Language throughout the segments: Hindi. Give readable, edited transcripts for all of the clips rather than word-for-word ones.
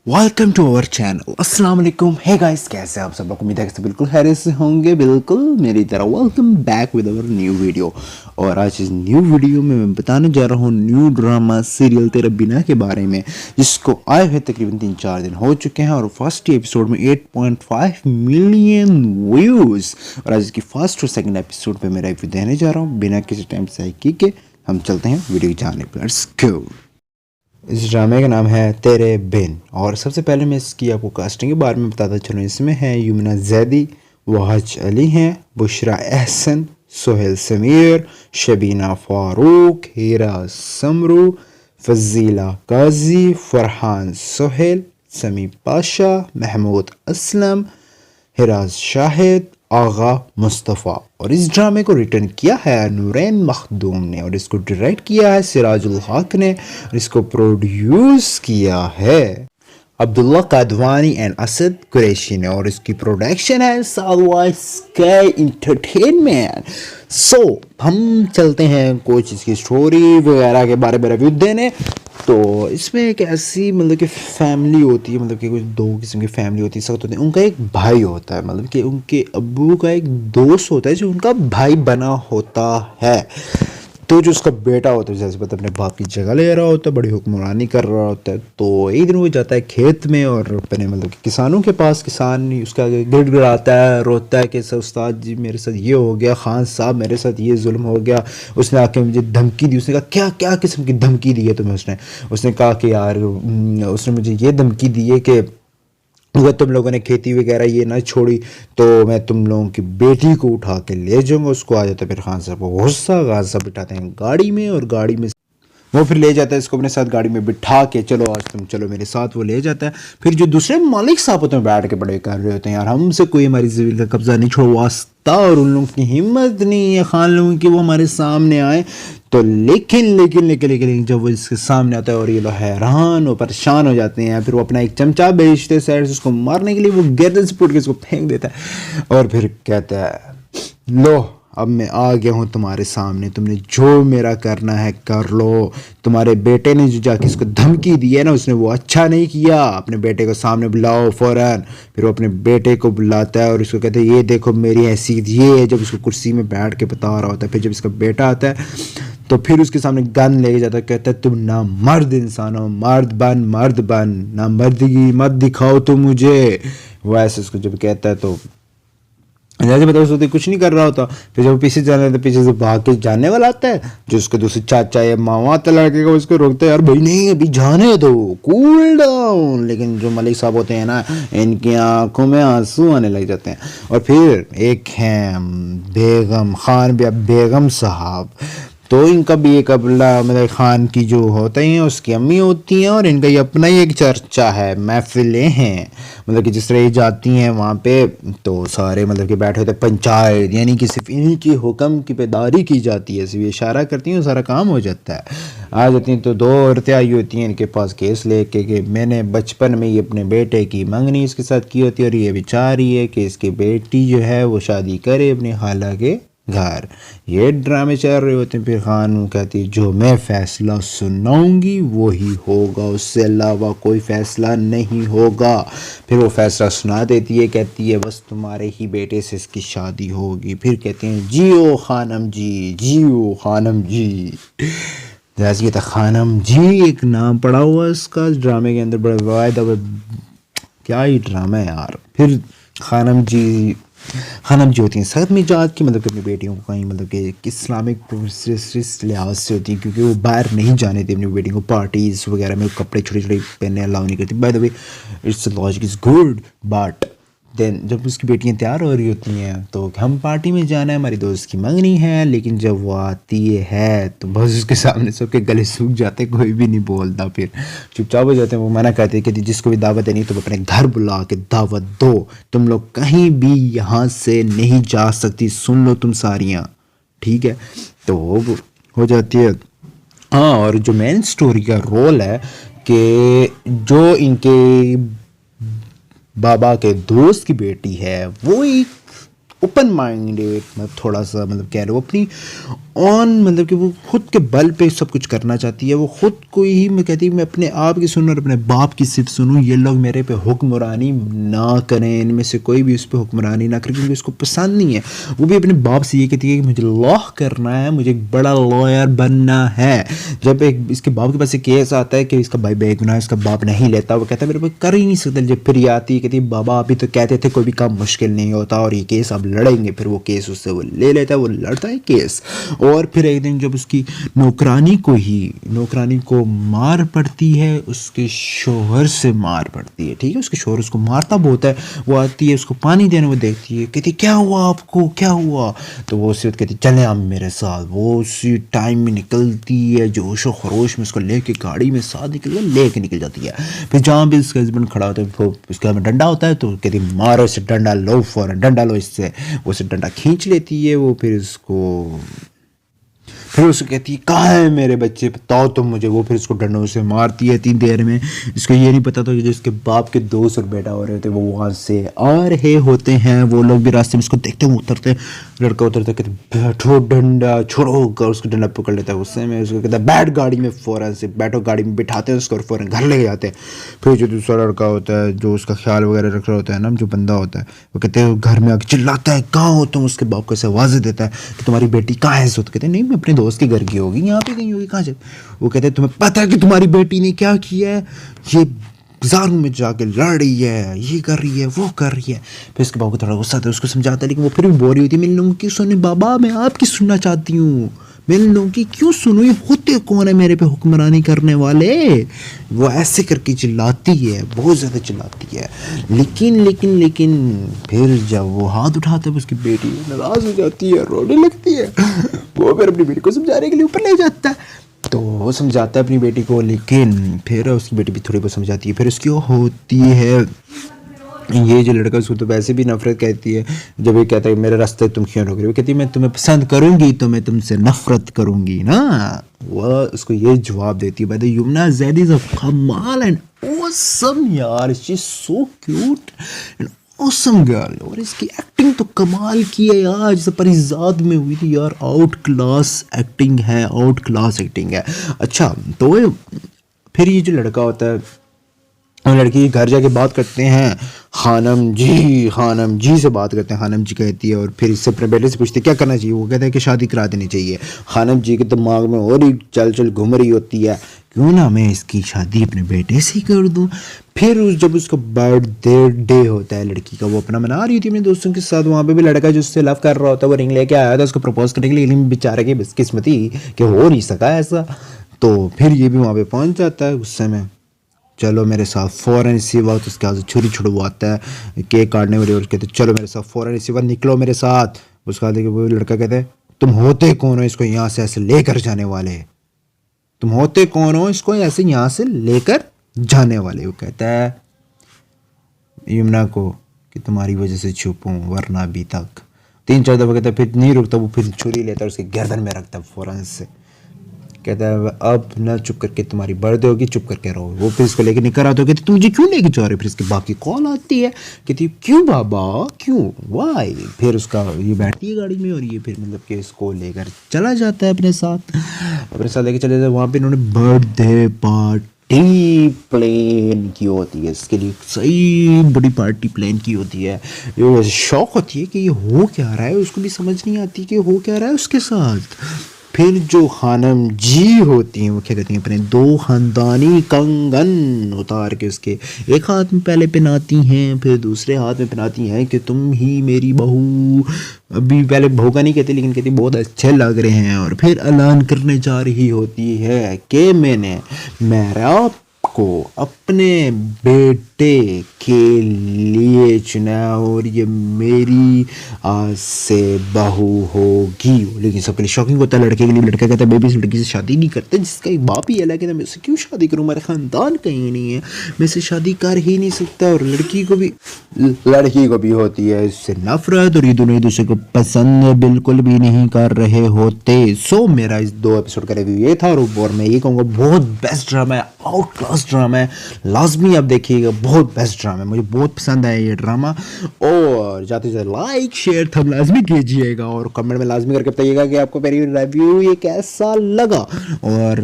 Welcome to our channel. अस्सलाम वालेकुम। हे गाइस, कैसे आप सब लोग? उम्मीद है कि सब बिल्कुल खैरियत से होंगे, बिल्कुल मेरी तरह। Welcome back with our new video. और आज इस न्यू वीडियो में मैं बताने जा रहा हूँ न्यू ड्रामा सीरियल तेरा बिना के बारे में, जिसको आए हुए तकरीबन 3-4 दिन हो चुके हैं और फर्स्ट एपिसोड में 8.5 मिलियन व्यूज़। और आज की फर्स्ट और सेकंड एपिसोड पे मैं रिव्यू देने जा रहा हूँ बिना किसी टाइम से के हम चलते हैं वीडियो जाने पर। Let's go. इस ड्रामे का नाम है तेरे बिन। और सबसे पहले मैं इसकी आपको कास्टिंग के बारे में बताता चलूँ। इसमें है युमना जैदी, वहाज अली हैं, बुशरा एहसन, सोहेल समीर, शबीना फारूक, हीरा समरू, फजीला काजी, फरहान सोहेल, समी पाशा, महमूद असलम, हिराज शाहिद, आगा मुस्तफ़ा। और इस ड्रामे को रिटर्न किया है नूरैन मखदूम ने और इसको डायरेक्ट किया है सिराजुल हक ने और इसको प्रोड्यूस किया है अब्दुल्ला कादवानी एंड असद कुरैशी ने। और इसकी प्रोडक्शन है सालवा स्काई एंटरटेनमेंट। सो हम चलते हैं कुछ इसकी स्टोरी वगैरह के बारे में रिव्यू देने। तो इसमें एक ऐसी कि फैमिली होती है, कि कुछ दो किस्म की फैमिली होती है, सख्त होती है। उनका एक भाई होता है, कि उनके अब्बू का एक दोस्त होता है जो उनका भाई बना होता है। तो जो उसका बेटा होता है, जैसे अपने बाप की जगह ले रहा होता है, बड़ी हुक्मरानी कर रहा होता है। तो एक दिन वो जाता है खेत में और अपने कि किसानों के पास, किसान उसके आगे गिड़गिड़ाता है, रोता है कि सर उस्ताद जी मेरे साथ ये हो गया, खान साहब मेरे साथ ये जुल्म हो गया, उसने आके मुझे धमकी दी। उसने कहा क्या क्या किस्म की धमकी दी है तुम्हें? उसने कहा कि यार उसने मुझे ये धमकी दी है कि अगर तुम लोगों ने खेती वगैरह ये ना छोड़ी तो मैं तुम लोगों की बेटी को उठा के ले जाऊंगा। उसको आ जाता है फिर खान साहब को गुस्सा, खान साहब बिठाते हैं गाड़ी में और गाड़ी में वो फिर ले जाता है इसको अपने साथ गाड़ी में बिठा के, चलो आज तुम चलो मेरे साथ। वो ले जाता है। फिर जो दूसरे मालिक साहब होते हैं बैठ के बड़े कर रहे होते हैं, यार हमसे कोई हमारी ज़मीन का कब्जा नहीं छोड़वाता और उन लोगों की हिम्मत नहीं है खान लोगों की वो हमारे सामने आए। तो लेकिन जब वो इसके सामने आता है और ये लोग हैरान और परेशान हो जाते हैं, फिर वो अपना एक चमचा भेजते हैं साइड से उसको मारने के लिए। वो गर्दन से पुट के इसको फेंक देता है और फिर कहता है लो अब मैं आ गया हूँ तुम्हारे सामने, तुमने जो मेरा करना है कर लो। तुम्हारे बेटे ने जो जाके इसको धमकी दी है ना, उसने वो अच्छा नहीं किया। अपने बेटे को सामने बुलाओ फ़ौरन। फिर वो अपने बेटे को बुलाता है और इसको कहते हैं ये देखो मेरी हैसियत ये है, जब उसको कुर्सी में बैठ के बता रहा होता है। फिर जब इसका बेटा आता है तो फिर उसके सामने गन लेके जाता है, कहता है तुम ना मर्द इंसान हो, मर्द बन, ना मर्दगी मत दिखाओ तुम मुझे। वैसे उसको जब कहता है तो जैसे बताओ उसको कुछ नहीं कर रहा होता। फिर जब पीछे जाने तो पीछे से भाग के जाने वाला आता है, जो उसके दूसरे चाचा या मामा आता लड़के का, उसको रोकता है यार भाई नहीं अभी जाने दो, कूल डाउन। लेकिन जो मलिक साहब होते हैं ना, इनकी आंखों में आंसू आने लग जाते हैं। और फिर एक है बेगम खान बेगम साहब। तो इनका भी एक अपना खान की जो होते हैं उसकी अम्मी होती हैं और इनका ये अपना ही एक चर्चा है, महफिलें हैं। कि जिस तरह ये जाती हैं वहाँ पे तो सारे कि बैठे होते हैं पंचायत, यानी कि सिर्फ इन्हीं की हुक्म की पेदारी की जाती है। सिर्फ ये इशारा करती हैं सारा काम हो जाता है। आ जाती हैं तो दो औरतें आई होती हैं इनके पास केस लेके कि मैंने बचपन में ही अपने बेटे की मंगनी इसके साथ की होती है और ये विचार रही है कि इसकी बेटी जो है वो शादी करे अपनी खाला के घर। ये ड्रामे चल रहे होते हैं। फिर खान कहती है जो मैं फैसला सुनाऊंगी वही होगा, उससे अलावा कोई फैसला नहीं होगा। फिर वो फैसला सुना देती है, कहती है बस तुम्हारे ही बेटे से इसकी शादी होगी। फिर कहते हैं जियो खानम जी, जियो खानम जी। जैसे ये था खानम जी एक नाम पड़ा हुआ इसका ड्रामे के अंदर, बड़ा वायदा क्या ही ड्रामा है यार। फिर खानम जी होती हैं सख्त मिजाज की, कि अपनी बेटियों को कहीं कि इस्लामिक लिहाज से होती है, क्योंकि वो बाहर नहीं जाने देती अपनी बेटियों को पार्टीज़ वगैरह में कपड़े छोटे छोटे पहनने अलाउ नहीं करती। By the way it's logic is good, but then जब उसकी बेटियां तैयार हो रही होती हैं तो हम पार्टी में जाना है, हमारी दोस्त की मंगनी है। लेकिन जब वो आती है तो बस उसके सामने सबके गले सूख जाते, कोई भी नहीं बोलता, फिर चुपचाप हो जाते हैं। वो मना करते हैं कि जिसको भी दावत देनी तुम अपने घर बुला के दावत दो, तुम लोग कहीं भी यहाँ से नहीं जा सकती, सुन लो तुम सारियाँ, ठीक है। तो हो जाती है। हाँ, और जो मेन स्टोरी का रोल है कि जो इनके बाबा के दोस्त की बेटी है वो एक ओपन माइंडेड, मतलब थोड़ा सा मतलब कह रहे हो अपनी ऑन, मतलब कि वो खुद के बल पे सब कुछ करना चाहती है। वो खुद को ही मैं कहती है मैं अपने आप की सुनूं और अपने बाप की सिर्फ सुनूं, ये लोग मेरे पे हुक्मरानी ना करें, इनमें से कोई भी उस पर हुक्मरानी ना करे क्योंकि उसको पसंद नहीं है। वो भी अपने बाप से ये कहती है कि मुझे लॉ करना है, मुझे एक बड़ा लॉयर बनना है। जब एक इसके बाप के पास एक केस आता है कि इसका भाई बेगुनाह है, इसका बाप नहीं लेता, वो कहता है मेरे को कर ही नहीं सकता। जब फिर ये आती है कहती है बाबा अभी तो कहते थे कोई भी काम मुश्किल नहीं होता और ये केस अब लड़ेंगे, फिर वो केस उससे वो ले लेता है, वो लड़ता है केस। और फिर एक दिन जब उसकी नौकरानी को मार पड़ती है, उसके शोहर से मार पड़ती है, ठीक है, उसके शोहर उसको मारता बहुत है। वो आती है उसको पानी देने, वो देखती है, कहती क्या हुआ आपको, क्या हुआ? तो वो उसी वक्त कहती चले आप मेरे साथ। वो उसी टाइम में निकलती है, जोश व खरोश में उसको लेके गाड़ी में साथ निकल लेके निकल जाती है। फिर जहाँ भी उसका हस्बैंड खड़ा होता है, वो उसके हाथ में डंडा होता है, तो कहती मारो इसे डंडा लो, फौरन डंडा लो इससे। वो उसे डंडा खींच लेती है। वो फिर उसको कहती है कहाँ है मेरे बच्चे, बताओ तुम मुझे। वो फिर उसको डंडों से मारती है इतनी देर में। इसको ये नहीं पता था कि जो इसके बाप के दोस्त और बेटा हो रहे होते वो वहाँ से आ रहे होते हैं। वो लोग भी रास्ते में इसको देखते हुए उतरते, लड़का उतरता कहते बैठो डंडा छोड़ो कर, उसको डंडा पकड़ लेता है। गुस्से में उसको कहता है बैठ गाड़ी में, फ़ौरन से बैठो गाड़ी में, बिठाते हैं उसको और फ़ौरन घर ले जाते हैं। फिर जो दूसरा लड़का होता है जो उसका ख्याल वगैरह रख रहा होता है ना, जो बंदा होता है, वो कहते हैं घर में आके चिल्लाता है कहाँ हो तुम। उसके बाप को ऐसे आवाज़ें देता है कि तुम्हारी बेटी कहाँ है। तो कहते हैं नहीं मैं अपने दोस्त के घर की होगी, यहाँ पे कहीं होगी, कहाँ से। वो कहते हैं तुम्हें पता है कि तुम्हारी बेटी ने क्या किया है, ये बाजारों में जाके लड़ रही है, ये कर रही है, वो कर रही है। फिर उसके बाप को थोड़ा गुस्सा आता है, उसको समझाता है, लेकिन वो फिर भी बोल रही होती है मैं इन लोगों की सुने, बाबा मैं आपकी सुनना चाहती हूँ, मैं इन लोगों की क्यों सुनूँ, ये होते कौन है मेरे पे हुक्मरानी करने वाले। वो ऐसे करके चिल्लाती है, बहुत ज़्यादा चिल्लाती है। लेकिन फिर जब वो हाथ उठाता है उसकी बेटी नाराज़ हो जाती है, रोने लगती है। वो फिर अपनी बेटी को समझाने के लिए ऊपर ले जाता है, तो वो समझाता है अपनी बेटी को, लेकिन फिर उसकी बेटी भी थोड़ी बहुत समझाती है। फिर उसकी वो होती है, ये जो लड़का उसको तो वैसे भी नफरत कहती है। जब ये कहता है मेरे रास्ते तुम क्यों रोक रहे हो, कहती है मैं तुम्हें पसंद करूंगी तो मैं तुमसे नफरत करूंगी ना। वह उसको ये जवाब देती है, भाई यमुना ज़ैद इज़ अ कमाल एंड ऑसम यार, she is so cute and awesome girl. और इसकी एक्टिंग तो कमाल की है यार, जैसे परिजाद में हुई थी यार, आउट क्लास एक्टिंग है। अच्छा तो फिर ये जो लड़का होता है और लड़की के घर जाके बात करते हैं, खानम जी से बात करते हैं। खानम जी कहती है और फिर इससे अपने बेटे से पूछते क्या करना चाहिए। वो कहता है कि शादी करा देनी चाहिए। खानम जी के दिमाग में और ही चल घूम रही होती है, क्यों ना मैं इसकी शादी अपने बेटे से ही कर दूं। फिर जब उसका बर्थडे होता है लड़की का, वो अपना मना रही होती है अपने दोस्तों के साथ। वहाँ पे भी लड़का जो उससे लव कर रहा होता है वो रिंग लेके आया था उसको प्रपोज करने के लिए, लेकिन बेचारे की बदकिस्मती कि हो नहीं सका ऐसा। तो फिर ये भी वहाँ पे पहुँच जाता है गुस्से में, चलो मेरे साथ। फ़ौरन इसी वक्त उसके हाथ से छुरी छुड़वाता है केक काटने वाले और कहते चलो मेरे साथ, फ़ौरन इसी वक्त निकलो मेरे साथ। उसका हाथ देखिए वो लड़का कहता है तुम होते कौन हो इसको यहाँ से ऐसे लेकर जाने वाले, तुम होते कौन हो इसको ऐसे यहाँ से लेकर जाने वाले। वो कहता है यमुना को कि तुम्हारी वजह से चुप हूँ वरना अभी तक। 3-4 दफ़ा कहता है, फिर नहीं रुकता, वो फिर छुरी लेता है उसके गर्दन में रखता है फ़ौरन से। कहता है अब ना चुप करके, तुम्हारी बर्थडे होगी चुप करके रहो। वो फिर इसको लेके निकल आता है, कहती तुम मुझे क्यों लेके जा रहे हो। फिर इसके बाप की कॉल आती है, कहती क्यों बाबा क्यों वाई। फिर उसका ये बैठती है गाड़ी में और ये फिर मतलब कि इसको लेकर चला जाता है अपने साथ लेके चले जाते हैं। वहाँ पे इन्होंने बर्थडे पार्टी प्लान की होती है, इसके लिए सही बड़ी पार्टी प्लान की होती है। ये शौक होती है कि ये हो क्या रहा है, उसको भी समझ नहीं आती कि हो क्या रहा है उसके साथ। फिर जो खानम जी होती हैं वो क्या कहती हैं, अपने 2 ख़ानदानी कंगन उतार के उसके एक हाथ में पहले पहनाती हैं, फिर दूसरे हाथ में पहनाती हैं कि तुम ही मेरी बहू। अभी पहले बहू का नहीं कहती, लेकिन कहती बहुत अच्छे लग रहे हैं। और फिर ऐलान करने जा रही होती है कि मैंने मेरा को अपने बेटे के लिए चुना और ये मेरी आज से बहू होगी। लेकिन सबके लिए शॉकिंग होता है लड़के के लिए। लड़का कहता है बेबी इस लड़की से शादी नहीं करते, जिसका एक बाप ही अलग है, मैं इससे क्यों शादी करूँ, मेरा ख़ानदान कहीं नहीं है, मैं इससे शादी कर ही नहीं सकता। और लड़की को भी होती है इससे नफरत, और ये दोनों एक दूसरे को पसंद बिल्कुल भी नहीं कर रहे होते। सो मेरा इस 2 एपिसोड का रिव्यू ये था, और मैं ये कहूँगा बहुत बेस्ट ड्रामा है, आउट क्लास ड्रामा है। लाजमी आप देखिएगा, बहुत बेस्ट ड्रामा है, मुझे बहुत पसंद आया ये ड्रामा। और जाते जाते लाइक शेयर थम लाजमी कीजिएगा और कमेंट में लाजमी करके बताइएगा कि आपको मेरी रिव्यू ये कैसा लगा। और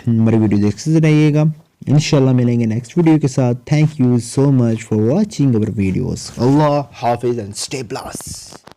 मेरी वीडियो देखते रहिएगा, इंशाल्लाह मिलेंगे नेक्स्ट वीडियो के साथ। Thank you so much for watching our videos. अल्लाह हाफिज़ एंड स्टे ब्लेस्ड।